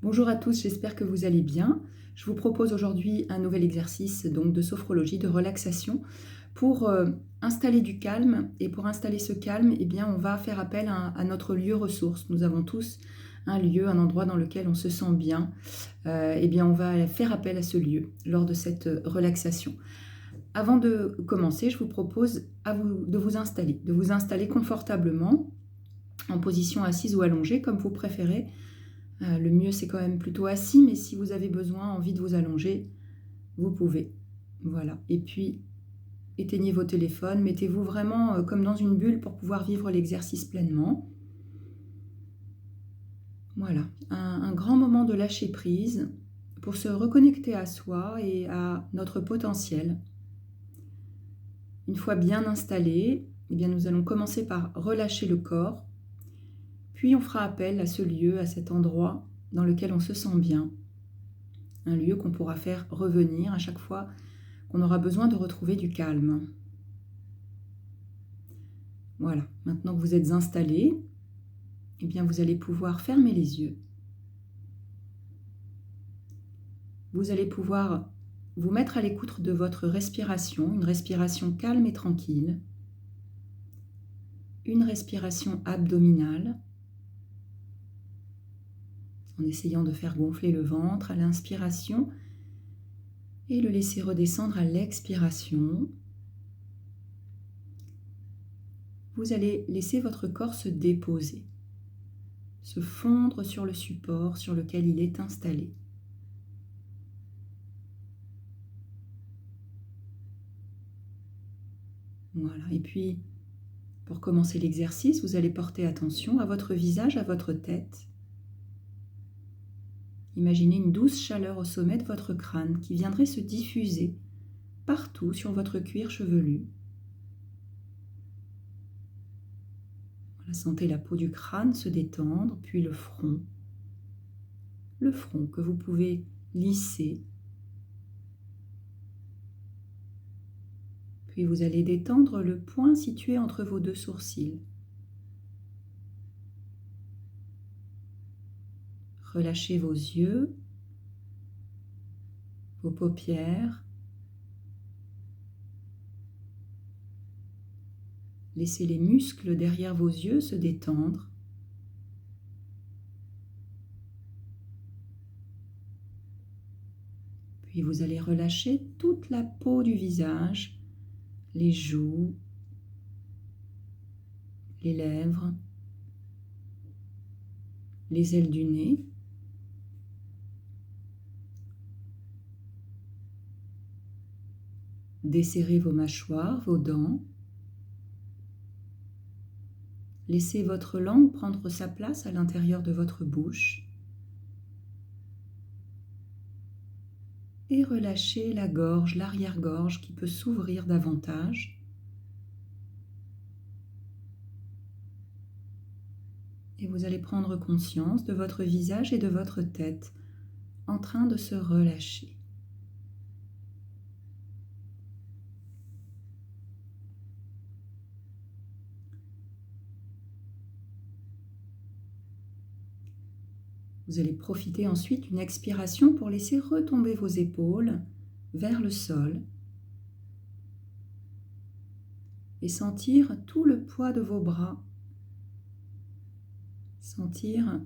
Bonjour à tous, j'espère que vous allez bien. Je vous propose aujourd'hui un nouvel exercice donc de sophrologie, de relaxation pour installer du calme. Et pour installer ce calme, eh bien, on va faire appel à notre lieu ressource. Nous avons tous un lieu, un endroit dans lequel on se sent bien. Eh bien, on va faire appel à ce lieu lors de cette relaxation. Avant de commencer, je vous propose de vous installer confortablement en position assise ou allongée, comme vous préférez. Le mieux, c'est quand même plutôt assis, mais si vous avez besoin, envie de vous allonger, vous pouvez. Voilà. Et puis, éteignez vos téléphones, mettez-vous vraiment comme dans une bulle pour pouvoir vivre l'exercice pleinement. Voilà. Un grand moment de lâcher prise pour se reconnecter à soi et à notre potentiel. Une fois bien installé, eh bien, nous allons commencer par relâcher le corps, puis on fera appel à ce lieu, à cet endroit dans lequel on se sent bien. Un lieu qu'on pourra faire revenir à chaque fois qu'on aura besoin de retrouver du calme. Voilà, maintenant que vous êtes installé, eh bien vous allez pouvoir fermer les yeux. Vous allez pouvoir vous mettre à l'écoute de votre respiration, une respiration calme et tranquille, une respiration abdominale, en essayant de faire gonfler le ventre à l'inspiration et le laisser redescendre à l'expiration. Vous allez laisser votre corps se déposer, se fondre sur le support sur lequel il est installé. Voilà, et puis pour commencer l'exercice, vous allez porter attention à votre visage, à votre tête. Imaginez une douce chaleur au sommet de votre crâne qui viendrait se diffuser partout sur votre cuir chevelu. Voilà, sentez la peau du crâne se détendre, puis le front. Le front que vous pouvez lisser. Puis vous allez détendre le point situé entre vos deux sourcils. Relâchez vos yeux, vos paupières. Laissez les muscles derrière vos yeux se détendre. Puis vous allez relâcher toute la peau du visage, les joues, les lèvres, les ailes du nez. Desserrez vos mâchoires, vos dents. Laissez votre langue prendre sa place à l'intérieur de votre bouche. Et relâchez la gorge, l'arrière-gorge qui peut s'ouvrir davantage. Et vous allez prendre conscience de votre visage et de votre tête en train de se relâcher. Vous allez profiter ensuite d'une expiration pour laisser retomber vos épaules vers le sol et sentir tout le poids de vos bras. Sentir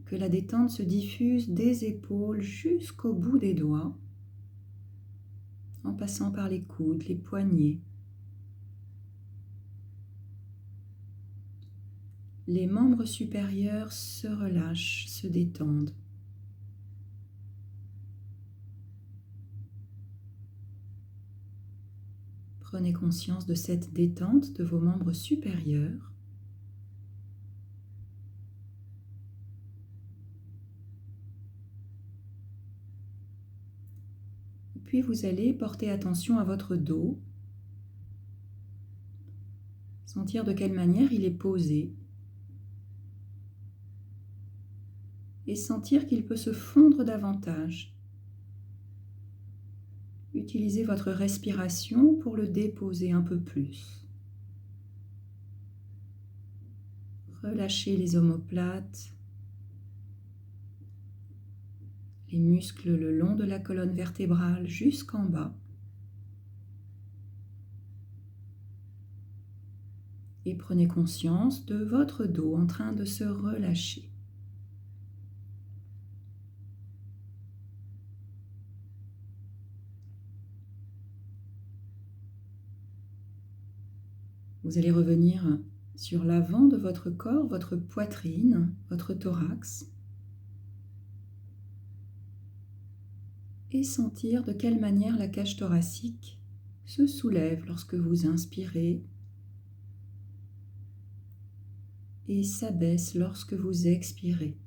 que la détente se diffuse des épaules jusqu'au bout des doigts, en passant par les coudes, les poignets. Les membres supérieurs se relâchent, se détendent. Prenez conscience de cette détente de vos membres supérieurs. Puis vous allez porter attention à votre dos, sentir de quelle manière il est posé et sentir qu'il peut se fondre davantage. Utilisez votre respiration pour le déposer un peu plus. Relâchez les omoplates. les muscles le long de la colonne vertébrale jusqu'en bas. Et prenez conscience de votre dos en train de se relâcher. Vous allez revenir sur l'avant de votre corps, votre poitrine, votre thorax, et sentir de quelle manière la cage thoracique se soulève lorsque vous inspirez et s'abaisse lorsque vous expirez.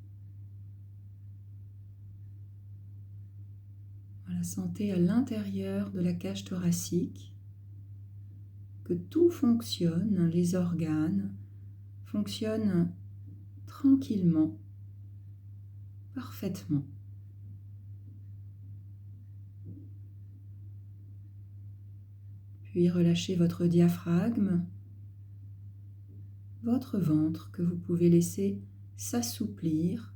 Voilà, sentez à l'intérieur de la cage thoracique que tout fonctionne, les organes fonctionnent tranquillement, parfaitement. Puis relâchez votre diaphragme, votre ventre que vous pouvez laisser s'assouplir.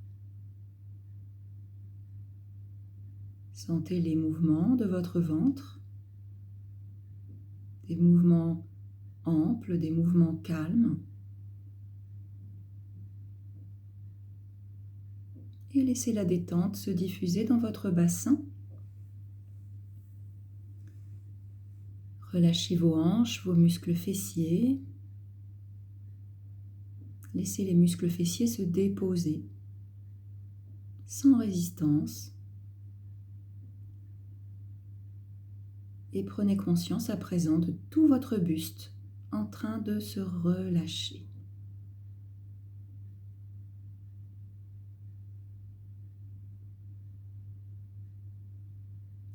Sentez les mouvements de votre ventre, des mouvements amples, des mouvements calmes. Et laissez la détente se diffuser dans votre bassin. Relâchez vos hanches, vos muscles fessiers. Laissez les muscles fessiers se déposer sans résistance. Et prenez conscience à présent de tout votre buste en train de se relâcher.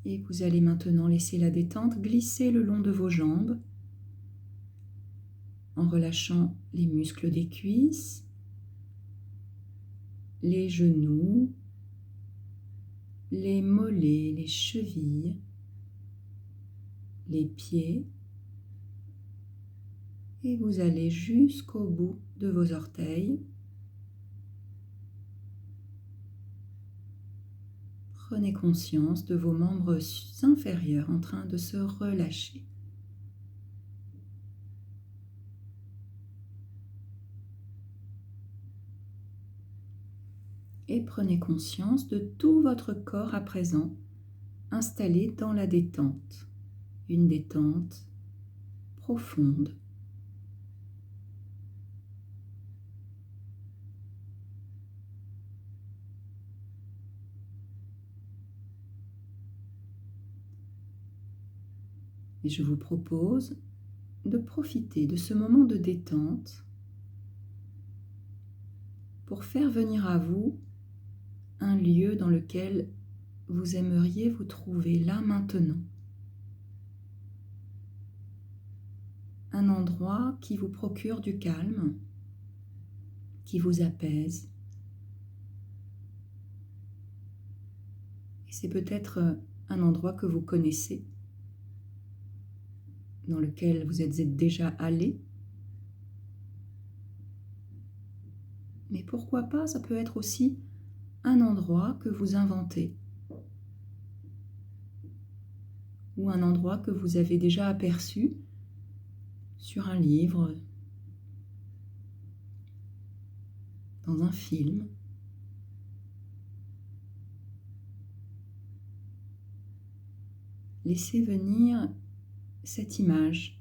Et vous allez maintenant laisser la détente glisser le long de vos jambes en relâchant les muscles des cuisses, les genoux, les mollets, les chevilles, les pieds, et vous allez jusqu'au bout de vos orteils. Prenez conscience de vos membres inférieurs en train de se relâcher. Et prenez conscience de tout votre corps à présent installé dans la détente. Une détente profonde. Et je vous propose de profiter de ce moment de détente pour faire venir à vous un lieu dans lequel vous aimeriez vous trouver là maintenant. Un endroit qui vous procure du calme, qui vous apaise. Et c'est peut-être un endroit que vous connaissez, dans lequel vous êtes déjà allé. Mais pourquoi pas, ça peut être aussi un endroit que vous inventez, ou un endroit que vous avez déjà aperçu sur un livre, dans un film. Laissez venir cette image,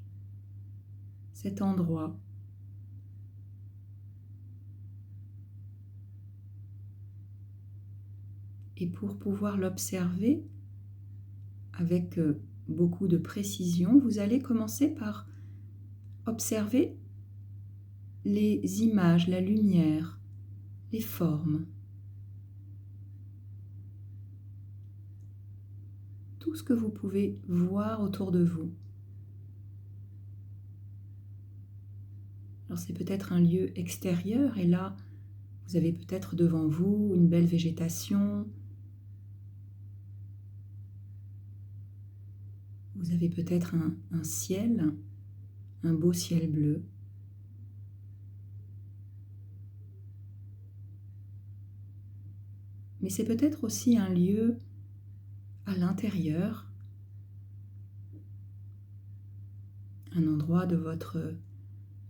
cet endroit. Et pour pouvoir l'observer avec beaucoup de précision, vous allez commencer par observer les images, la lumière, les formes. Tout ce que vous pouvez voir autour de vous. Alors c'est peut-être un lieu extérieur et là, vous avez peut-être devant vous une belle végétation. Vous avez peut-être un ciel, un beau ciel bleu. mais c'est peut-être aussi un lieu à l'intérieur, un endroit de votre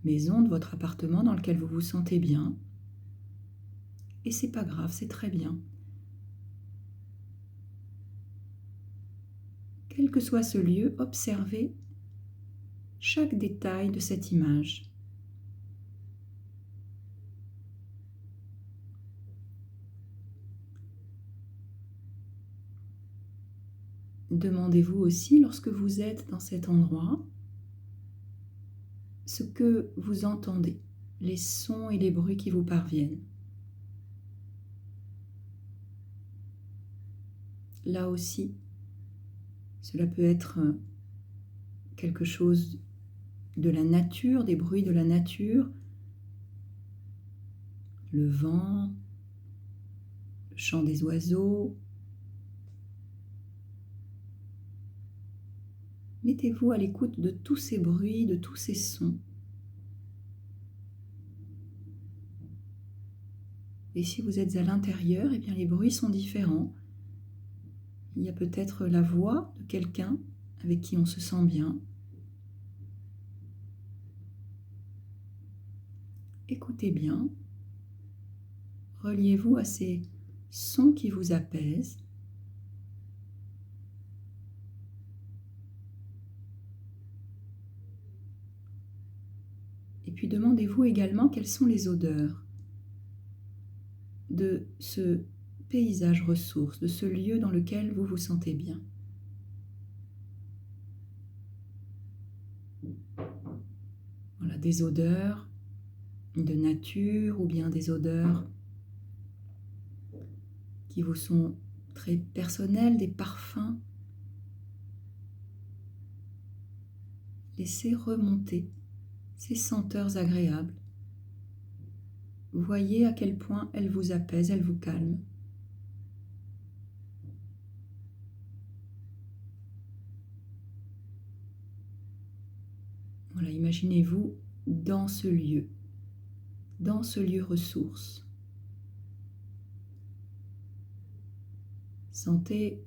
maison, de votre appartement dans lequel vous vous sentez bien. Et c'est pas grave, c'est très bien. Quel que soit ce lieu, observez chaque détail de cette image. Demandez-vous aussi, lorsque vous êtes dans cet endroit, ce que vous entendez, les sons et les bruits qui vous parviennent. Là aussi, cela peut être quelque chose de la nature, des bruits de la nature, le vent, le chant des oiseaux. Mettez-vous à l'écoute de tous ces bruits, de tous ces sons. Et si vous êtes à l'intérieur, eh bien les bruits sont différents. Il y a peut-être la voix de quelqu'un avec qui on se sent bien. Écoutez bien. Reliez-vous à ces sons qui vous apaisent. Et puis demandez-vous également quelles sont les odeurs de ce paysage ressource, de ce lieu dans lequel vous vous sentez bien. Voilà, des odeurs de nature ou bien des odeurs qui vous sont très personnelles, des parfums. Laissez remonter ces senteurs agréables. Voyez à quel point elles vous apaisent, elles vous calment. Voilà, imaginez-vous dans ce lieu ressource. Sentez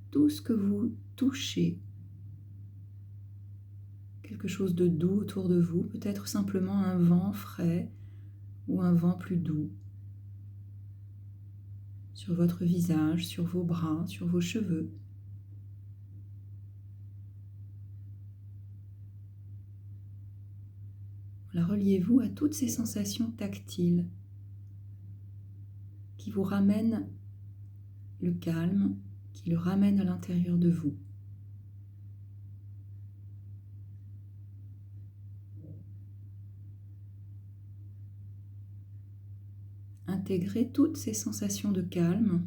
tout ce que vous touchez, quelque chose de doux autour de vous, peut-être simplement un vent frais ou un vent plus doux sur votre visage, sur vos bras, sur vos cheveux. Voilà, reliez-vous à toutes ces sensations tactiles qui vous ramènent le calme, qui le ramènent à l'intérieur de vous. Intégrez toutes ces sensations de calme.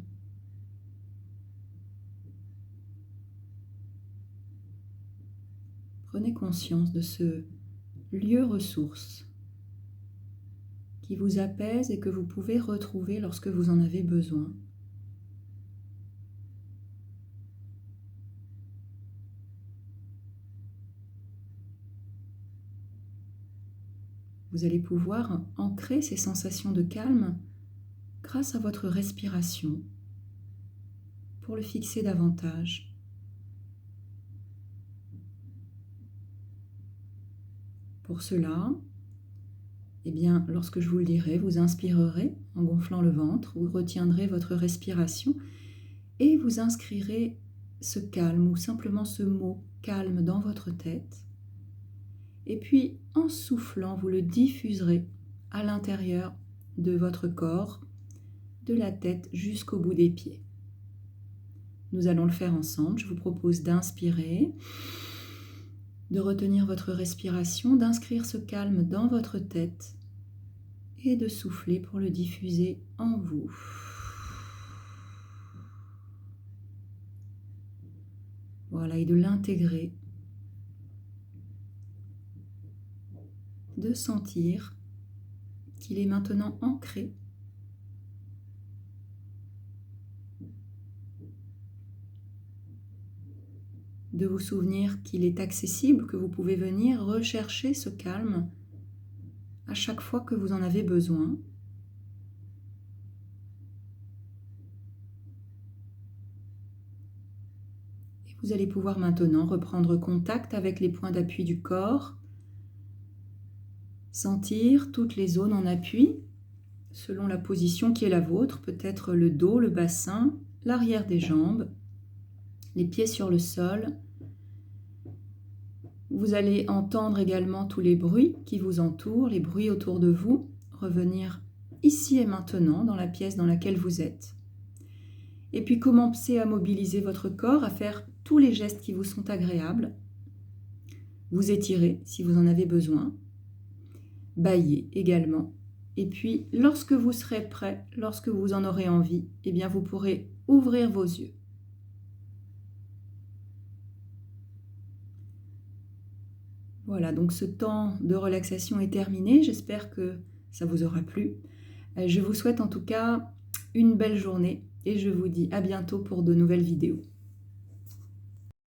Prenez conscience de ce lieu ressource qui vous apaise et que vous pouvez retrouver lorsque vous en avez besoin. Vous allez pouvoir ancrer ces sensations de calme grâce à votre respiration pour le fixer davantage. Pour cela, eh bien, lorsque je vous le dirai, vous inspirerez en gonflant le ventre, vous retiendrez votre respiration et vous inscrirez ce calme ou simplement ce mot calme dans votre tête. Et puis, en soufflant, vous le diffuserez à l'intérieur de votre corps, de la tête jusqu'au bout des pieds. Nous allons le faire ensemble. Je vous propose d'inspirer, de retenir votre respiration, d'inscrire ce calme dans votre tête et de souffler pour le diffuser en vous. Voilà, et de l'intégrer, de sentir qu'il est maintenant ancré. De vous souvenir qu'il est accessible, que vous pouvez venir rechercher ce calme à chaque fois que vous en avez besoin. Vous allez pouvoir maintenant reprendre contact avec les points d'appui du corps, sentir toutes les zones en appui selon la position qui est la vôtre, peut-être le dos, le bassin, l'arrière des jambes, les pieds sur le sol. Vous allez entendre également tous les bruits qui vous entourent, les bruits autour de vous, revenir ici et maintenant dans la pièce dans laquelle vous êtes. Et puis commencez à mobiliser votre corps, à faire tous les gestes qui vous sont agréables. Vous étirez si vous en avez besoin. Bâillez également. Et puis, lorsque vous serez prêt, lorsque vous en aurez envie, eh bien vous pourrez ouvrir vos yeux. Voilà, donc ce temps de relaxation est terminé. J'espère que ça vous aura plu. Je vous souhaite en tout cas une belle journée et je vous dis à bientôt pour de nouvelles vidéos.